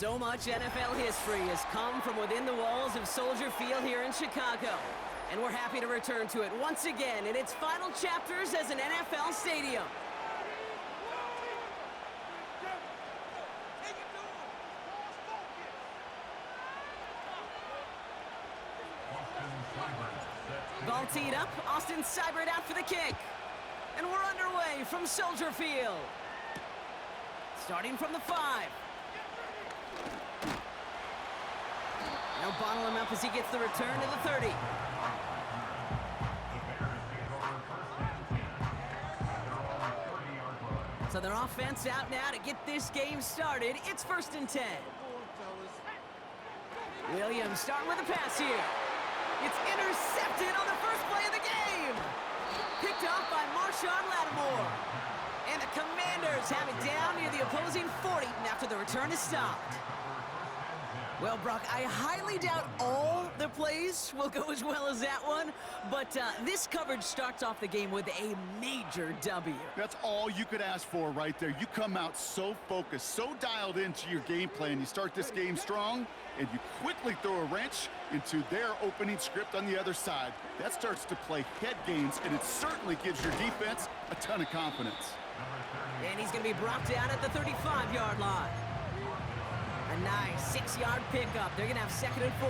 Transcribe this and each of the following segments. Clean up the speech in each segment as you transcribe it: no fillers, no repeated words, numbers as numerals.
So much NFL history has come from within the walls of Soldier Field here in Chicago. And we're happy to return to it once again in its final chapters as an NFL stadium. Ball teed up, Austin Seibert out for the kick. And we're underway from Soldier Field. Starting from the 5. They'll bottle him up as he gets the return to the 30. So their offense out now to get this game started. It's 1st and 10. Williams starting with a pass here. It's intercepted on the first play of the game. Picked off by Marshawn Lattimore. And the Commanders have it down near the opposing 40 after the return is stopped. Well, Brock, I highly doubt all the plays will go as well as that one, but this coverage starts off the game with a major W. That's all you could ask for right there. You come out so focused, so dialed into your game plan. You start this game strong, and you quickly throw a wrench into their opening script on the other side. That starts to play head games, and it certainly gives your defense a ton of confidence. And he's going to be brought down at the 35-yard line. A nice 6-yard pickup. They're going to have 2nd and 4.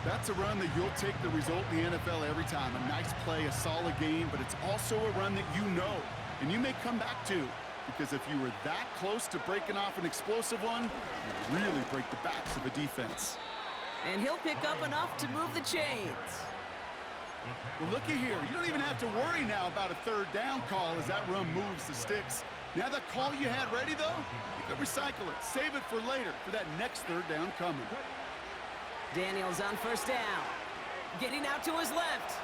That's a run that you'll take the result in the NFL every time. A nice play, a solid game, but it's also a run that you know, and you may come back to, because if you were that close to breaking off an explosive one, you really break the backs of a defense. And he'll pick up enough to move the chains. Well, looky here. You don't even have to worry now about a 3rd down call as that run moves the sticks. Now that call you had ready, though, you could recycle it. Save it for later, for that next 3rd down coming. Daniels on 1st down. Getting out to his left.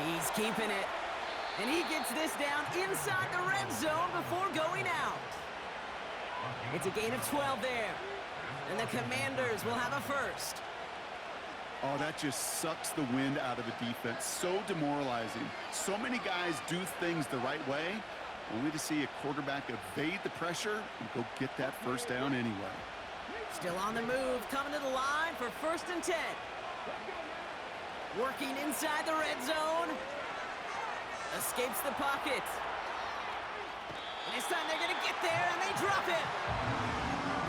He's keeping it. And he gets this down inside the red zone before going out. It's a gain of 12 there. And the Commanders will have a 1st. Oh, that just sucks the wind out of a defense. So demoralizing. So many guys do things the right way, only to see a quarterback evade the pressure and go get that 1st down anyway. Still on the move, coming to the line for 1st and 10. Working inside the red zone. Escapes the pocket. And this time they're going to get there, and they drop it.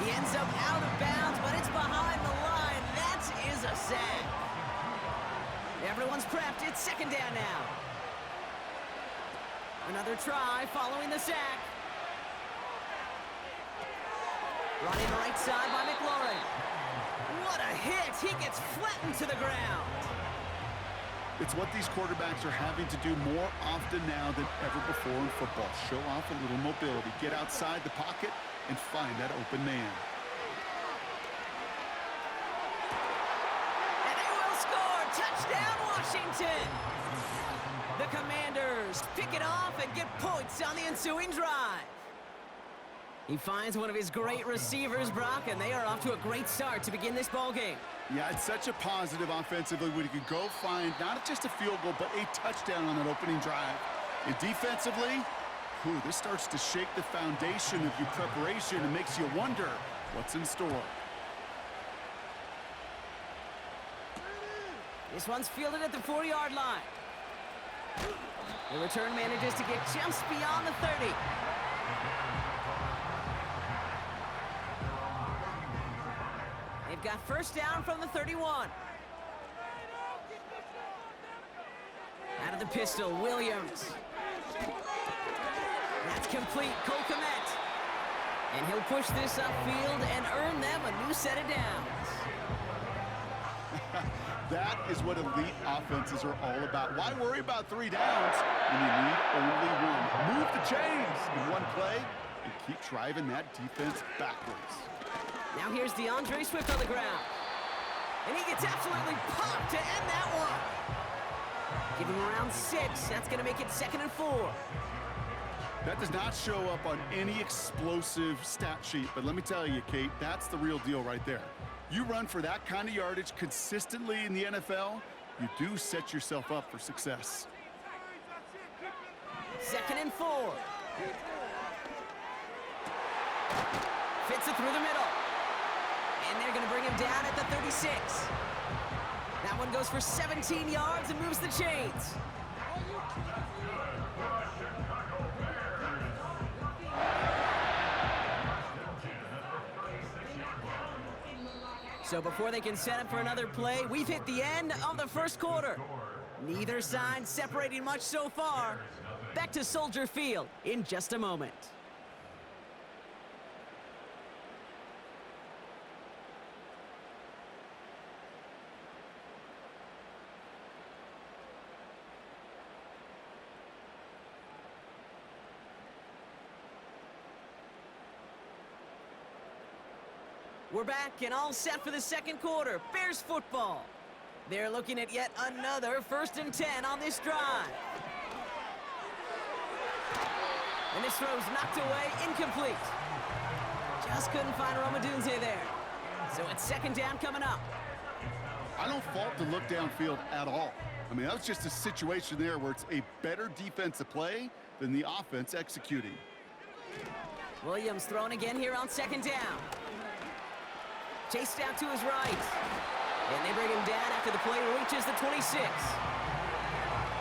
He ends up out of bounds, but it's behind the line. That is a sack. Everyone's prepped. It's 2nd down now. Another try following the sack. Running right side by McLaurin. What a hit. He gets flattened to the ground. It's what these quarterbacks are having to do more often now than ever before in football. Show off a little mobility. Get outside the pocket and find that open man. And they will score. Touchdown, Washington. The Commanders pick it off and get points on the ensuing drive. He finds one of his great receivers, Brock, and they are off to a great start to begin this ball game. Yeah, it's such a positive offensively when you can go find not just a field goal, but a touchdown on that opening drive. And defensively, this starts to shake the foundation of your preparation and makes you wonder what's in store. This one's fielded at the 4-yard line. The return manages to get just beyond the 30. They've got 1st down from the 31. Out of the pistol, Williams. That's complete, Cole Kmet. And he'll push this upfield and earn them a new set of downs. That is what elite offenses are all about. Why worry about 3 downs when you need only one? Move the chains in one play and keep driving that defense backwards. Now here's DeAndre Swift on the ground. And he gets absolutely popped to end that one. Give him around 6. That's going to make it 2nd and 4. That does not show up on any explosive stat sheet, but let me tell you, Kate, that's the real deal right there. You run for that kind of yardage consistently in the NFL, you do set yourself up for success. 2nd and 4. Fits it through the middle. And they're going to bring him down at the 36. That one goes for 17 yards and moves the chains. So before they can set up for another play, we've hit the end of the first quarter. Neither side separating much so far. Back to Soldier Field in just a moment. We're back and all set for the second quarter. Bears football. They're looking at yet another 1st and 10 on this drive. And this throw's knocked away, incomplete. Just couldn't find Romadunze there. So it's 2nd down coming up. I don't fault the look downfield at all. I mean, that was just a situation there where it's a better defensive play than the offense executing. Williams throwing again here on 2nd down. Chased out to his right. And they bring him down after the play reaches the 26.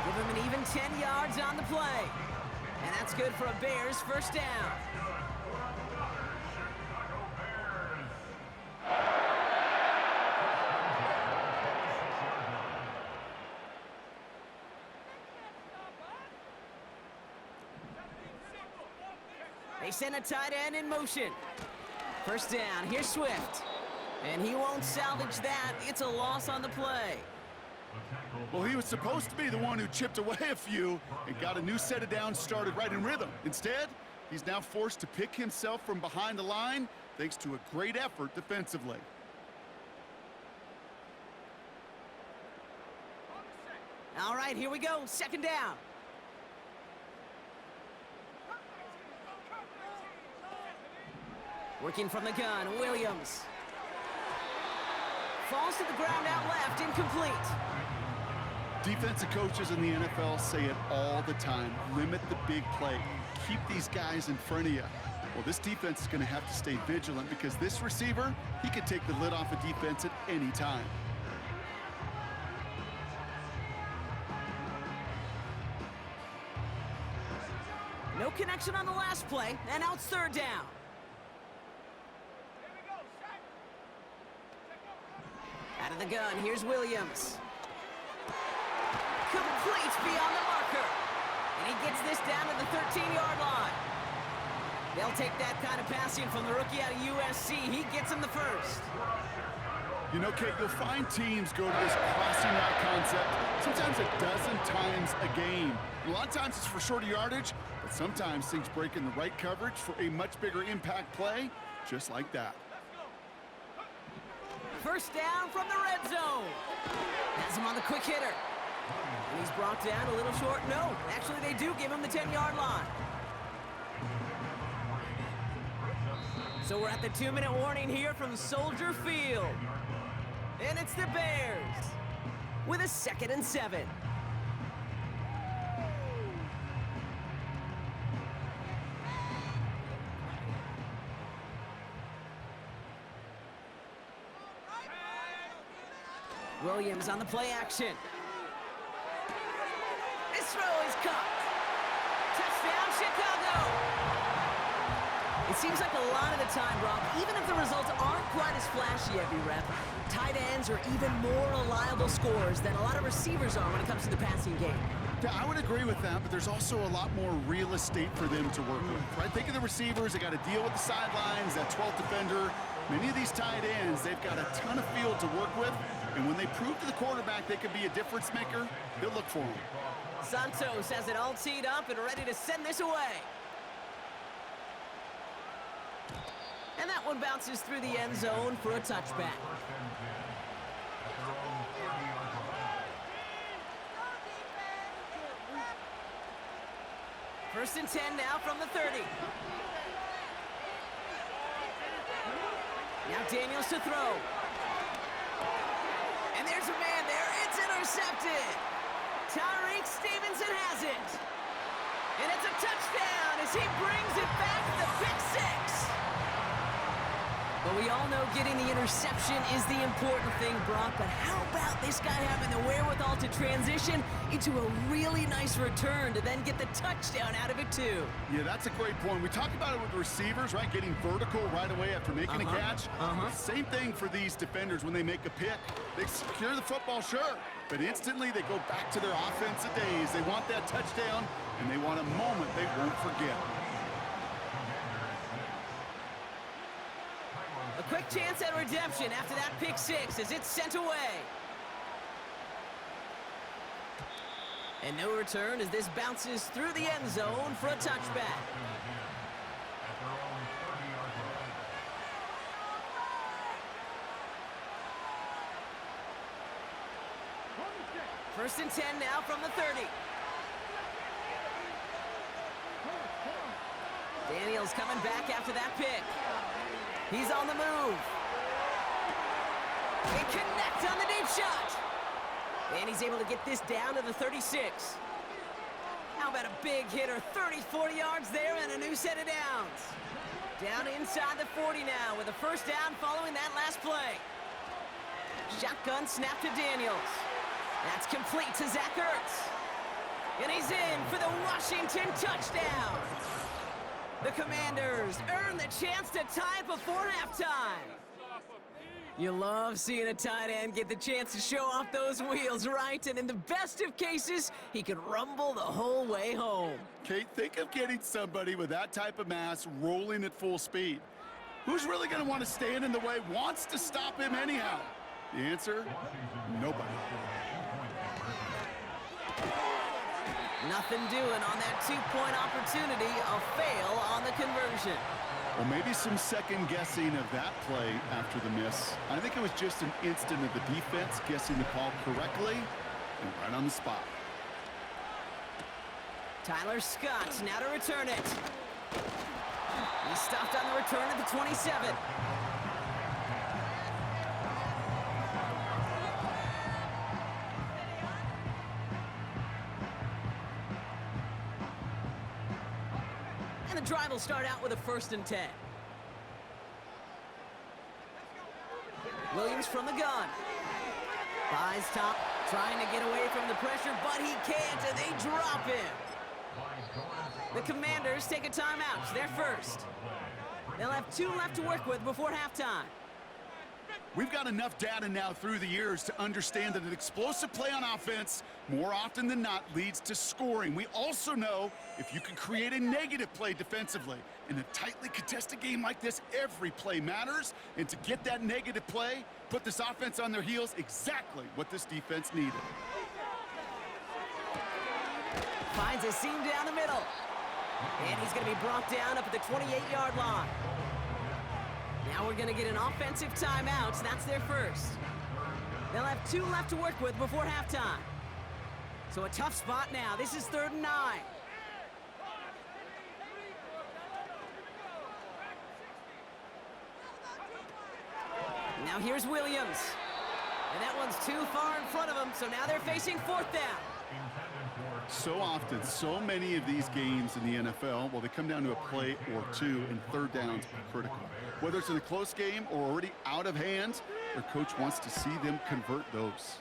Give him an even 10 yards on the play. And that's good for a Bears 1st down. They send a tight end in motion. 1st down, here's Swift. And he won't salvage that. It's a loss on the play. Well, he was supposed to be the one who chipped away a few and got a new set of downs started right in rhythm. Instead, he's now forced to pick himself from behind the line thanks to a great effort defensively. All right, here we go. 2nd down. Working from the gun, Williams. Falls to the ground out left, incomplete. Defensive coaches in the NFL say it all the time. Limit the big play. Keep these guys in front of you. Well, this defense is going to have to stay vigilant because this receiver, he could take the lid off a defense at any time. No connection on the last play, and now it's 3rd down. Out of the gun, here's Williams. Complete beyond the marker. And he gets this down to the 13-yard line. They'll take that kind of passing from the rookie out of USC. He gets him the 1st. You know, Kate, you'll find teams go to this crossing route concept sometimes a dozen times a game. And a lot of times it's for shorter yardage, but sometimes things break in the right coverage for a much bigger impact play, just like that. 1st down from the red zone. Has him on the quick hitter. And he's brought down a little short. No, actually they do give him the 10-yard line. So we're at the 2-minute warning here from Soldier Field. And it's the Bears with a 2nd and 7. Williams on the play action. This throw is caught. Touchdown, Chicago. It seems like a lot of the time, Rob, even if the results aren't quite as flashy every rep, tight ends are even more reliable scorers than a lot of receivers are when it comes to the passing game. Yeah, I would agree with that, but there's also a lot more real estate for them to work with, right? Think of the receivers. They got to deal with the sidelines, that 12th defender. Many of these tight ends, they've got a ton of field to work with, and when they prove to the quarterback they can be a difference maker, they'll look for him. Santos has it all teed up and ready to send this away. And that one bounces through the end zone for a touchback. First and 10 now from the 30. Now Daniels to throw. And there's a man there. It's intercepted. Tyreek Stevenson has it. And it's a touchdown as he brings it back to the pick six. Well, we all know getting the interception is the important thing, Brock, but how about this guy having the wherewithal to transition into a really nice return to then get the touchdown out of it, too? Yeah, that's a great point. We talk about it with receivers, right? Getting vertical right away after making a catch. Same thing for these defenders when they make a pick. They secure the football, sure, but instantly they go back to their offensive days. They want that touchdown, and they want a moment they won't forget. A quick chance at redemption after that pick six as it's sent away. And no return as this bounces through the end zone for a touchback. First and 10 now from the 30. Daniels coming back after that pick. He's on the move. They connect on the deep shot. And he's able to get this down to the 36. How about a big hitter, 30, 40 yards there and a new set of downs. Down inside the 40 now with a first down following that last play. Shotgun snap to Daniels. That's complete to Zach Ertz. And he's in for the Washington touchdown. The Commanders earn the chance to tie it before halftime. You love seeing a tight end get the chance to show off those wheels, right? And in the best of cases, he could rumble the whole way home. Kate, think of getting somebody with that type of mass rolling at full speed. Who's really going to want to stand in the way, wants to stop him anyhow? The answer? Nobody. Nothing doing on that two-point opportunity. A fail on the conversion. Well, maybe some second guessing of that play after the miss. I think it was just an instant of the defense guessing the call correctly and right on the spot. Tyler Scott now to return it. He stopped on the return at the 27. And the drive will start out with a first and 10. Williams from the gun. Buys top, trying to get away from the pressure, but he can't, and they drop him. The Commanders take a timeout. They're first. They'll have 2 left to work with before halftime. We've got enough data now through the years to understand that an explosive play on offense, more often than not, leads to scoring. We also know if you can create a negative play defensively. In a tightly contested game like this, every play matters. And to get that negative play, put this offense on their heels, exactly what this defense needed. Finds a seam down the middle. And he's going to be brought down up at the 28-yard line. Now we're going to get an offensive timeout. That's their first. They'll have 2 left to work with before halftime. So a tough spot now. This is 3rd and 9. Now here's Williams. And that one's too far in front of him, so now they're facing 4th down. So often, so many of these games in the NFL, well, they come down to a play or 2, and 3rd downs are critical. Whether it's in a close game or already out of hand, their coach wants to see them convert those.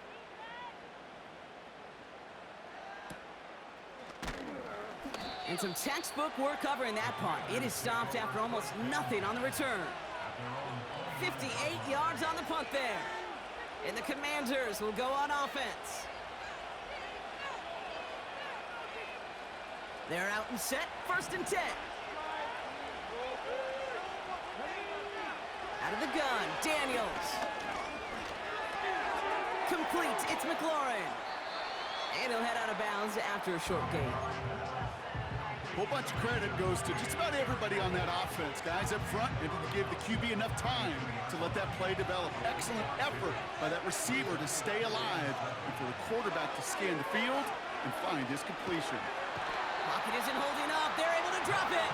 And some textbook work covering that punt. It is stopped after almost nothing on the return. 58 yards on the punt there. And the Commanders will go on offense. They're out and set. 1st and 10. Out of the gun, Daniels. Complete, it's McLaurin. And he'll head out of bounds after a short gain. A whole bunch of credit goes to just about everybody on that offense. Guys up front, able to give the QB enough time to let that play develop. Excellent effort by that receiver to stay alive and for the quarterback to scan the field and find his completion. Pocket isn't holding up. They're able to drop it.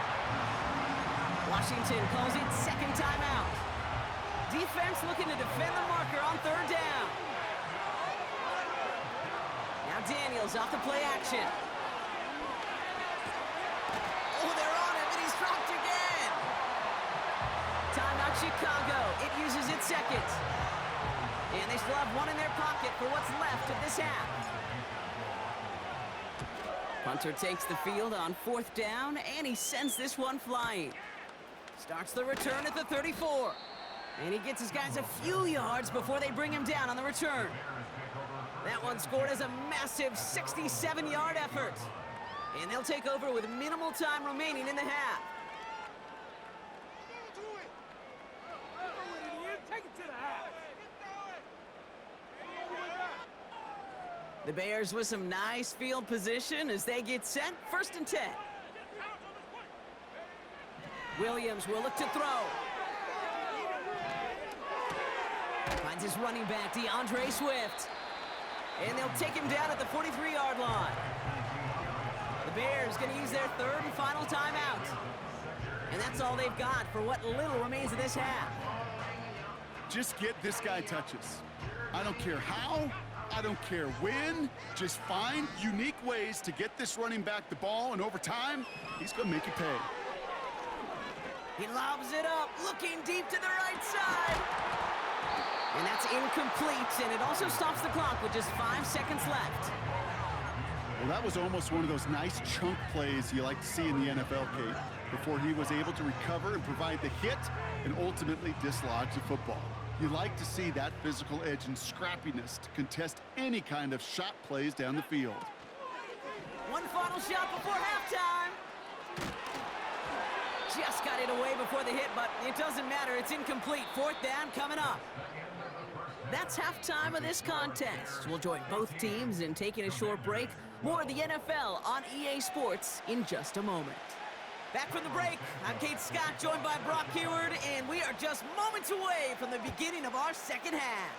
Washington calls it 2nd timeout. Defense looking to defend the marker on 3rd down. Now Daniels off the play action. Oh, they're on him, and he's dropped again. Timeout about Chicago? It uses its second. And they still have one in their pocket for what's left of this half. Punter takes the field on 4th down, and he sends this one flying. Starts the return at the 34. And he gets his guys a few yards before they bring him down on the return. That one scored as a massive 67-yard effort. And they'll take over with minimal time remaining in the half. The Bears with some nice field position as they get set. 1st and 10. Williams will look to throw. Finds his running back, DeAndre Swift. And they'll take him down at the 43-yard line. The Bears going to use their 3rd and final timeout. And that's all they've got for what little remains of this half. Just get this guy touches. I don't care how, I don't care when. Just find unique ways to get this running back the ball, and over time, he's going to make you pay. He lobs it up, looking deep to the right side. And that's incomplete, and it also stops the clock with just 5 seconds left. Well, that was almost one of those nice chunk plays you like to see in the NFL, Kate, before he was able to recover and provide the hit and ultimately dislodge the football. You like to see that physical edge and scrappiness to contest any kind of shot plays down the field. One final shot before halftime. Just got it away before the hit, but it doesn't matter. It's incomplete. 4th down coming up. That's halftime of this contest. We'll join both teams in taking a short break. More of the NFL on EA Sports in just a moment. Back from the break, I'm Kate Scott, joined by Brock Heward, and we are just moments away from the beginning of our second half.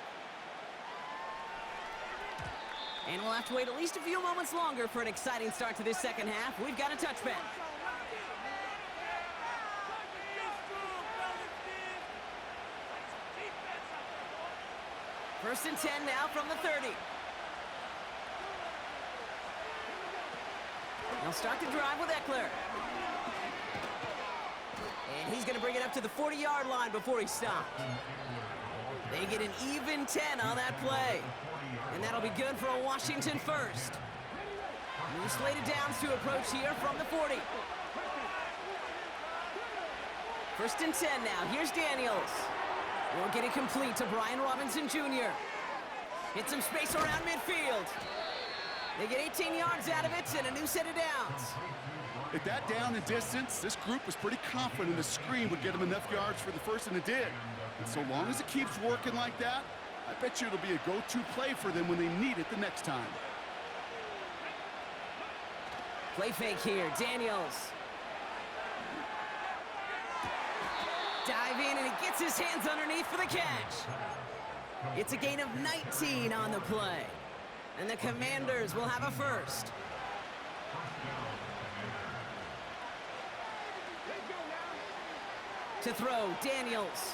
And we'll have to wait at least a few moments longer for an exciting start to this second half. We've got a touchback. 1st and 10 now from the 30. They'll start the drive with Eckler. And he's going to bring it up to the 40-yard line before he stopped. They get an even 10 on that play. And that'll be good for a Washington first. New slated downs to approach here from the 40. 1st and 10 now. Here's Daniels. Won't get it complete to Brian Robinson Jr. Hit some space around midfield. They get 18 yards out of it and a new set of downs. At that down and distance, this group was pretty confident the screen would get them enough yards for the first, and it did. And so long as it keeps working like that, I bet you it'll be a go-to play for them when they need it the next time. Play fake here, Daniels. Dive in, and he gets his hands underneath for the catch. It's a gain of 19 on the play. And the Commanders will have a first. To throw, Daniels.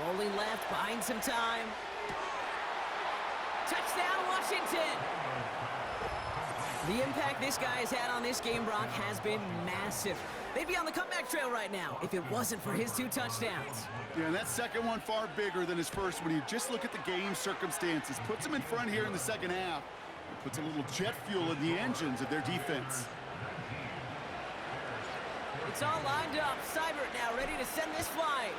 Rolling left, buying some time. Touchdown, Washington! The impact this guy has had on this game, Brock, has been massive. They'd be on the comeback trail right now if it wasn't for his 2 touchdowns. Yeah, and that second one far bigger than his first when you just look at the game circumstances. Puts them in front here in the second half. It puts a little jet fuel in the engines of their defense. It's all lined up. Seibert now ready to send this flying.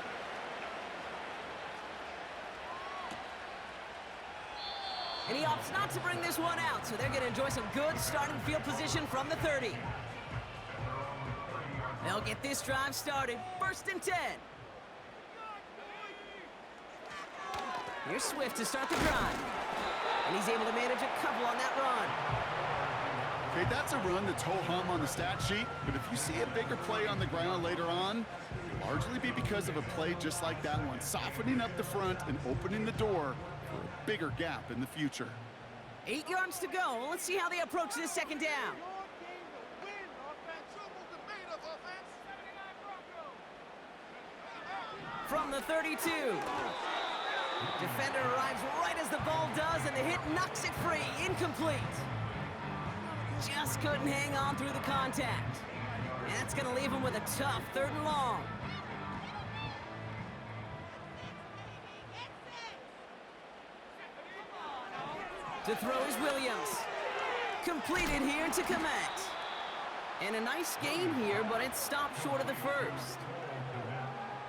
And he opts not to bring this one out, so they're going to enjoy some good starting field position from the 30. They'll get this drive started. 1st and 10. Here's Swift to start the drive. And he's able to manage a couple on that run. Okay, that's a run that's ho-hum on the stat sheet, but if you see a bigger play on the ground later on, it'll largely be because of a play just like that one, softening up the front and opening the door for a bigger gap in the future. 8 yards to go. Let's see how they approach this second down. From the 32. Defender arrives right as the ball does, and the hit knocks it free. Incomplete. Just couldn't hang on through the contact. And that's going to leave him with a tough 3rd and long. To throw is Williams. Completed here to Komet. And a nice game here, but it stopped short of the first.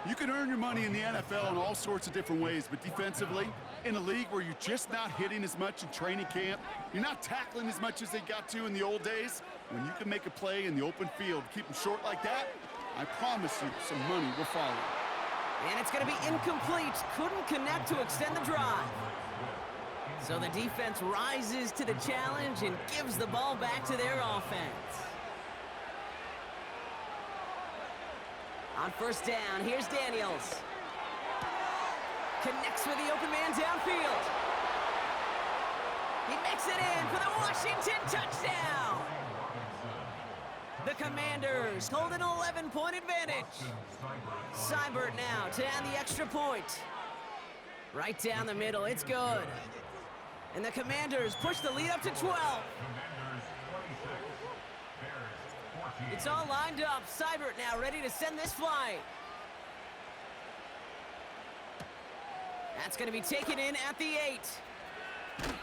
You can earn your money in the NFL in all sorts of different ways, but defensively, in a league where you're just not hitting as much in training camp, you're not tackling as much as they got to in the old days, when you can make a play in the open field, keep them short like that, I promise you some money will follow. And it's going to be incomplete. Couldn't connect to extend the drive. So the defense rises to the challenge and gives the ball back to their offense. On first down, here's Daniels. Connects with the open man downfield. He makes it in for the Washington touchdown. The Commanders hold an 11-point advantage. Seibert now to add the extra point. Right down the middle, it's good. And the Commanders push the lead up to 12. It's all lined up. Seibert now ready to send this flight. That's going to be taken in at the 8.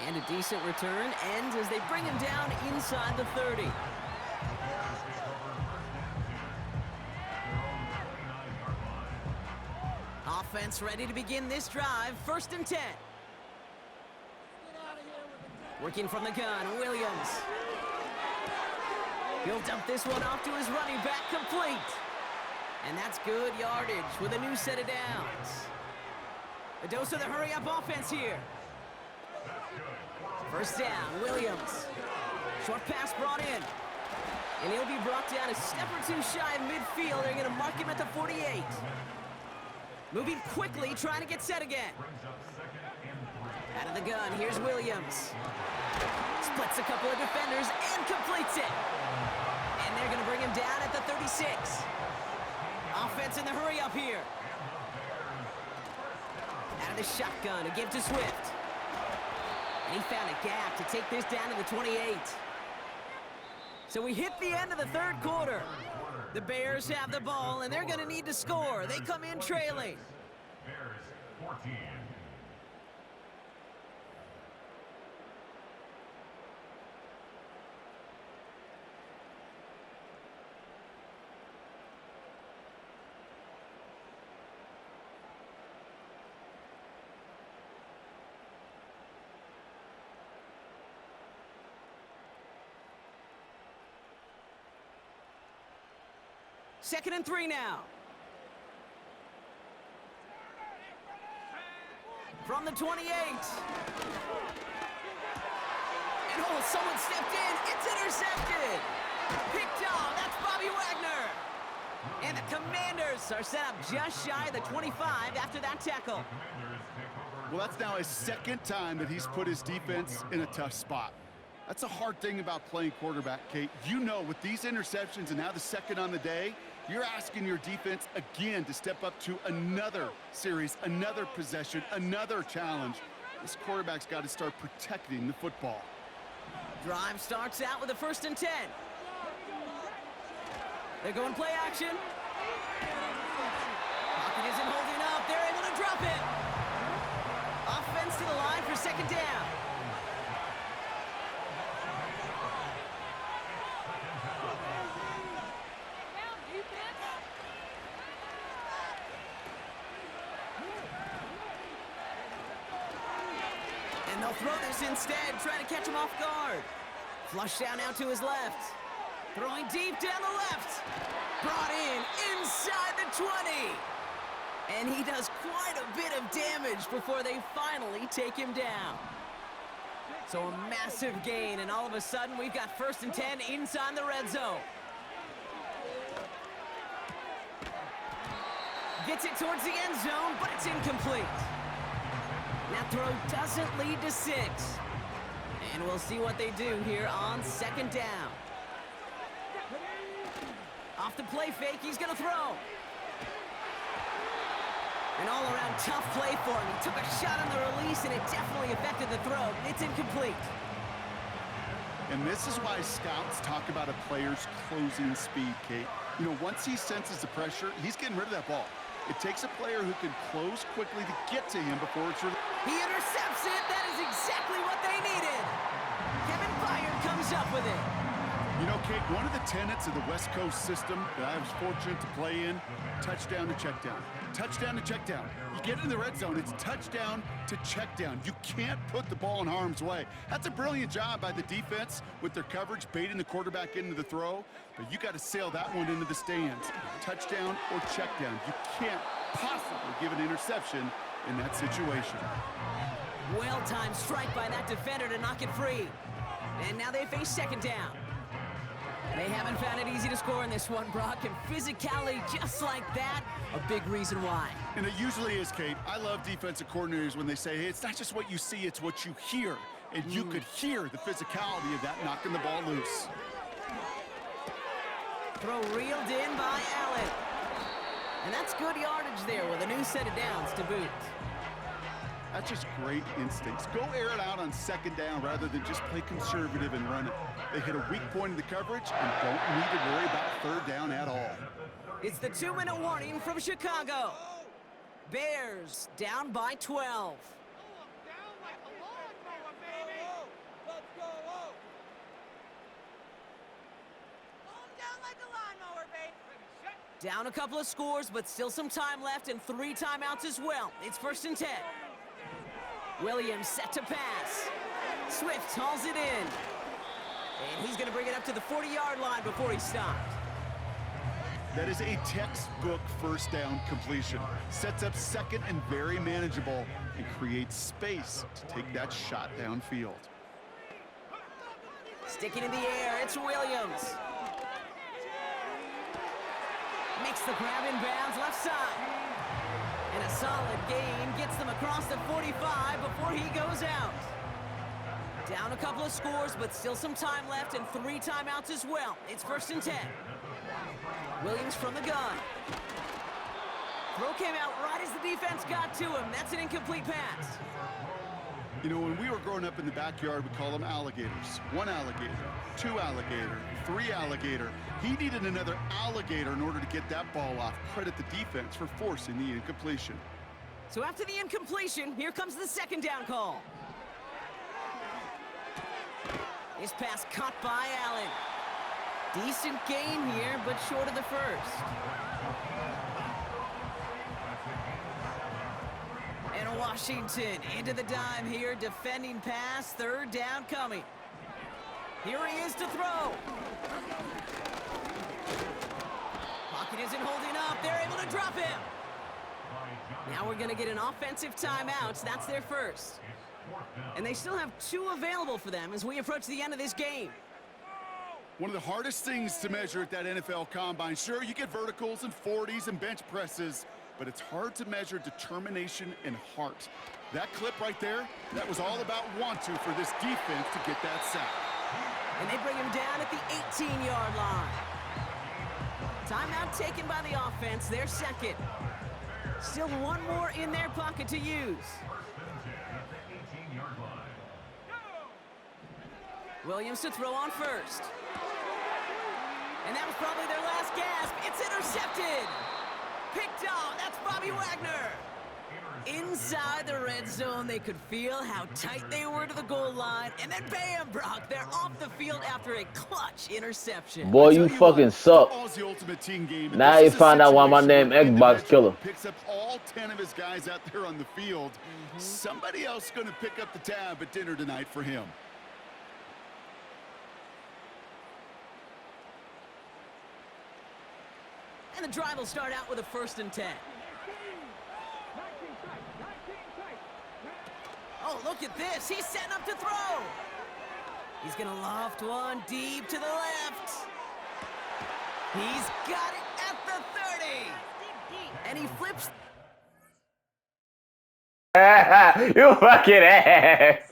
And a decent return ends as they bring him down inside the 30. Offense ready to begin this drive. 1st and 10. Working from the gun, Williams. He'll dump this one off to his running back, complete. And that's good yardage with a new set of downs. A dose of the hurry-up offense here. 1st down, Williams. Short pass brought in. And he'll be brought down a step or two shy of midfield. They're going to mark him at the 48. Moving quickly, trying to get set again. Out of the gun, here's Williams. Splits a couple of defenders and completes it. And they're going to bring him down at the 36. Offense in the hurry-up here. Out of the shotgun, a give to Swift. And he found a gap to take this down to the 28. So we hit the end of the 3rd quarter. The Bears have the ball, and they're going to need to score. They come in trailing. Bears 14. Second and 3 now. From the 28. And oh, someone stepped in. It's intercepted. Picked off. That's Bobby Wagner. And the Commanders are set up just shy of the 25 after that tackle. Well, that's now his 2nd time that he's put his defense in a tough spot. That's a hard thing about playing quarterback, Kate. You know, with these interceptions and now the 2nd on the day, you're asking your defense again to step up to another series, another possession, another challenge. This quarterback's got to start protecting the football. Drive starts out with a 1st and 10. They're going play action. Pocket isn't holding up. They're able to drop it. Offense to the line for 2nd down. And they'll throw this instead, trying to catch him off guard. Flush down now to his left. Throwing deep down the left. Brought in inside the 20. And he does quite a bit of damage before they finally take him down. So a massive gain, and all of a sudden we've got 1st and 10 inside the red zone. Gets it towards the end zone, but it's incomplete. That throw doesn't lead to 6. And we'll see what they do here on 2nd down. Off the play fake, he's going to throw. An all-around tough play for him. He took a shot on the release, and it definitely affected the throw. It's incomplete. And this is why scouts talk about a player's closing speed, Kate. You know, once he senses the pressure, he's getting rid of that ball. It takes a player who can close quickly to get to him before it's released. He intercepts it. That is exactly what they needed. Kevin Byard comes up with it. You know, Kate, one of the tenets of the West Coast system that I was fortunate to play in, touchdown to check down. Touchdown to check down. You get in the red zone, it's touchdown to check down. You can't put the ball in harm's way. That's a brilliant job by the defense with their coverage, baiting the quarterback into the throw. But you got to sail that one into the stands. Touchdown or check down. You can't possibly give an interception in that situation. Well-timed strike by that defender to knock it free. And now they face second down. They haven't found it easy to score in this one, Brock, and physicality just like that, a big reason why. And it usually is, Kate. I love defensive coordinators when they say, hey, it's not just what you see, it's what you hear. And you could hear the physicality of that knocking the ball loose. Throw reeled in by Allen. And that's good yardage there with a new set of downs to boot. That's just great instincts. Go air it out on second down rather than just play conservative and run it. They hit a weak point in the coverage and don't need to worry about third down at all. It's the 2-minute warning from Chicago. Bears down by 12. Down a couple of scores, but still some time left and 3 timeouts as well. It's 1st and 10. Williams set to pass. Swift hauls it in. And he's going to bring it up to the 40-yard line before he stopped. That is a textbook first down completion. Sets up second and very manageable and creates space to take that shot downfield. Sticking in the air, it's Williams. Makes the grab in bounds left side. And a solid gain gets them across the 45 before he goes out. Down a couple of scores, but still some time left and 3 timeouts as well. It's 1st and 10. Williams from the gun. Throw came out right as the defense got to him. That's an incomplete pass. You know, when we were growing up in the backyard, we call them alligators. 1 alligator, 2 alligator, 3 alligator. He needed another alligator in order to get that ball off. Credit the defense for forcing the incompletion. So after the incompletion, here comes the second down call. This pass caught by Allen. Decent gain here, but short of the first. And Washington into the dime here, defending pass, 3rd down coming. Here he is to throw. Pocket isn't holding up. They're able to drop him. Now we're going to get an offensive timeout. That's their first. And they still have 2 available for them as we approach the end of this game. One of the hardest things to measure at that NFL Combine. Sure, you get verticals and 40s and bench presses, but it's hard to measure determination and heart. That clip right there, that was all about want to for this defense to get that sack. And they bring him down at the 18-yard line. Timeout taken by the offense, their second. Still 1 more in their pocket to use. Williams to throw on first. And that was probably their last gasp. It's intercepted. Picked off. That's Bobby Wagner. Inside the red zone, they could feel how tight they were to the goal line. And then bam, Brock, they're off the field after a clutch interception. Boy, you fucking suck. The ultimate team game. Now you find out why my name Xbox Killer. Picks up all 10 of his guys out there on the field. Somebody else going to pick up the tab at dinner tonight for him. And the drive will start out with a 1st and 10. Oh, look at this. He's setting up to throw. He's going to loft one deep to the left. He's got it at the 30. And he flips. You fucking ass.